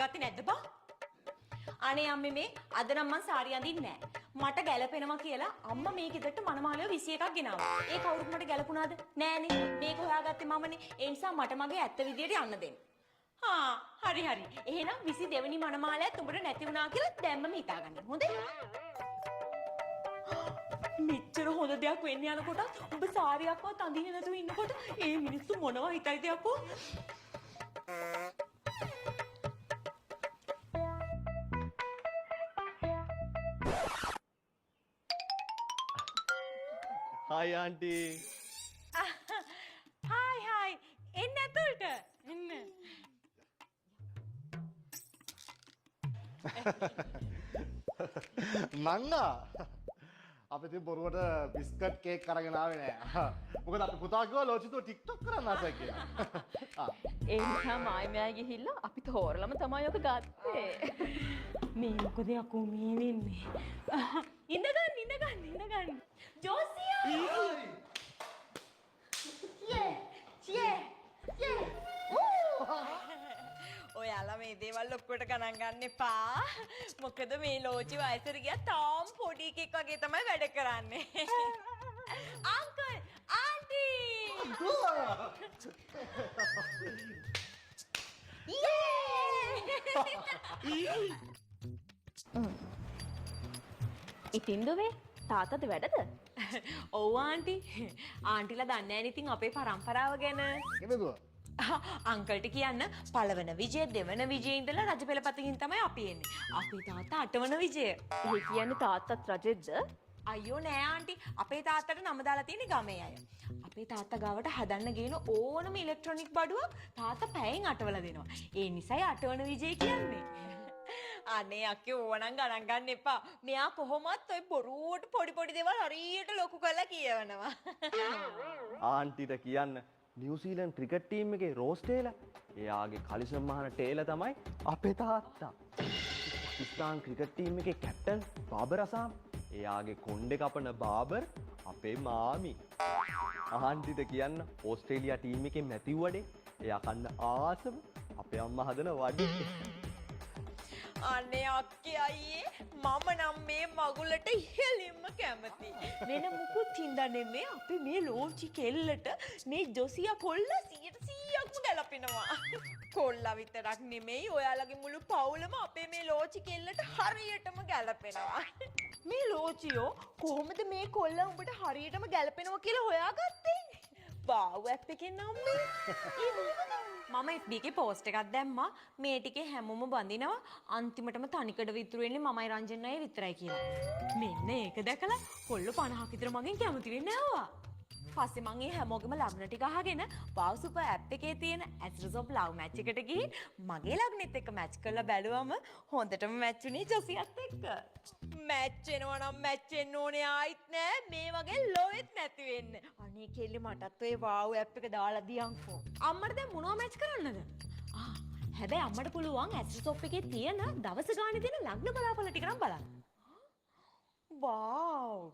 ගත්තේ නැද්ද බා? අනේ අම්මේ මේ අද නම් මං සාරිය අඳින්නේ නැහැ. මට ගැලපෙනවා කියලා අම්මා මේ ගෙදරට මනමාලියෝ 21ක් ගෙනාවා. ඒ කවුරුත් මට ගැලපුණාද? නෑනේ. මේක හොයාගත්තේ මමනේ. ඒ නිසා මට මගේ ඇත්ත විදියට යන්න දෙන්න. හරි. එහෙනම් 22 වෙනි මනමාලයත් උඹට නැති වුණා කියලා දැම්මම හිතාගන්න. හොඳේ? මෙච්චර හොඳ දෙයක් වෙන්න යනකොට උඹ සාරියක්වත් අඳින්නේ නැතුව ඉන්නකොට ඒ මිනිස්සු මොනවා හිතයිද යකෝ? Hi aunty. Hi. එන්න ඇතුළට. එන්න. නංගා අපි ඉතින් බොරුවට බිස්කට් කේක් අරගෙන ආවේ නෑ. මොකද අපි පුතා කිව්වා ලෝචිතෝ TikTok කරන්න ආසයි කියලා. ඒ නිසා මායිමයා ගිහිල්ලා අපි තෝරලම තමයි ඔක ගත්තේ. මේ මොකද යකෝ මේ වෙන්නේ? ඉඳගන්න. ජෝසියා! ඔයාලා මේ දේවල් ඔක්කොට ගණන් ගන්න එපා. මොකද මේ ලෝචි වයසට ගියා තාම පොඩි එකෙක් වගේ තමයි වැඩ කරන්නේ. Uncle, aunty! ඉතින් දුවේ තාත්තද වැඩද? ඔව් ආන්ටි. ආන්ටිලා දන්නේ නැහැ ඉතින් අපේ පරම්පරාව ගැන. කෙනෙකුද? අංකල්ට කියන්න පළවන විජය දෙවන විජයේ ඉඳලා රජ පෙළපතකින් තමයි අපි එන්නේ. අපේ තාත්තා අටවන විජය. ඒ කියන්නේ තාත්තත් රජෙද්ද? අයියෝ නෑ ආන්ටි. අපේ තාත්තට නම දාලා තියෙන්නේ ගමේ අය. අපේ තාත්තා ගාවට හදන්න ගේන ඕනම ඉලෙක්ට්‍රොනික බඩුවක් තාත්තා පැයෙන් අටවලා දෙනවා. ඒ නිසායි අටවන විජය කියන්නේ. අනේ අක්කේ ඕනනම් ගණන් ගන්න එපා. මෙයා කොහොමත් ඔය බොරුවට පොඩි දේවල් හරියට ලොකු කරලා කියවනවා. ආන්ටිට කියන්න නිව්සීලන්ඩ් ක්‍රිකට් ටීම් එකේ රෝස් ටේලර් එයාගේ කලිසම් මහන ටේලර් තමයි අපේ තාත්තා. පාකිස්තාන් ක්‍රිකට් ටීම් එකේ කැප්ටන් බාබර් අසම් එයාගේ කොණ්ඩේ කපන බාබර් අපේ මාමි. ආන්ටිට කියන්න ඕස්ට්‍රේලියා ටීම් එකේ මැතිව් වඩේ එයා කන්න ආසම අපේ අම්මා හදන වඩේ. අනේ අක්කේ අයියේ මම නම් මේ මගුලට ඉහෙලින්ම කැමති. වෙන මුකුත් හින්දා නෙමෙයි අපි මේ ලෝචි කෙල්ලට මේ ජොසියා කොල්ලා 100%ක්ම ගැලපෙනවා. කොල්ලා විතරක් නෙමෙයි ඔයාලගේ මුළු පවුලම අපේ මේ ලෝචි කෙල්ලට හරියටම ගැලපෙනවා. මේ ලෝචියෝ කොහොමද මේ කොල්ලා උඹට හරියටම ගැලපෙනවා කියලා හොයාගත්තේ? බාව් ඇප් එකෙන් අම්මේ. මම FB එකේ පෝස්ට් එකක් දැම්මා මේ ටිකේ හැමෝම බඳිනවා අන්තිමටම තනිකඩ විතර වෙන්නේ මමයි රංජන් අය විතරයි කියලා. මෙන්න ඒක දැකලා කොල්ලෝ 50ක් විතර මගෙන් කැමති වෙන්නේ නැවුවා. පස්සේ මං ඒ හැමෝගෙම ලග්න ටික අහගෙන බාව් සුපර් ඇප් එකේ තියෙන ඇස්ට්‍රස් ඔෆ් ලව් මැච් එකට ගිහින් මගේ ලග්නෙත් එක්ක මැච් කරලා බැලුවම හොඳටම මැච් වුණේ ජොසියත් එක්ක. මැච් වෙනවා නම් මැච් වෙන්න ඕනේ ආයිත් නෑ මේ වගේ ලොවෙත් නැති වෙන්න. අනේ කෙල්ලේ මටත් ඔය වාව් ඇප් එක දාලා දියන්කෝ. අම්මට දැන් මොනවා මැච් කරන්නද? හැබැයි අම්මට පුළුවන් ඇස්ට්‍රස් ඔෆ් එකේ තියෙන දවස ගානේ තියෙන ලග්න බලාපොළ ටික නම් බලන්න. වාව්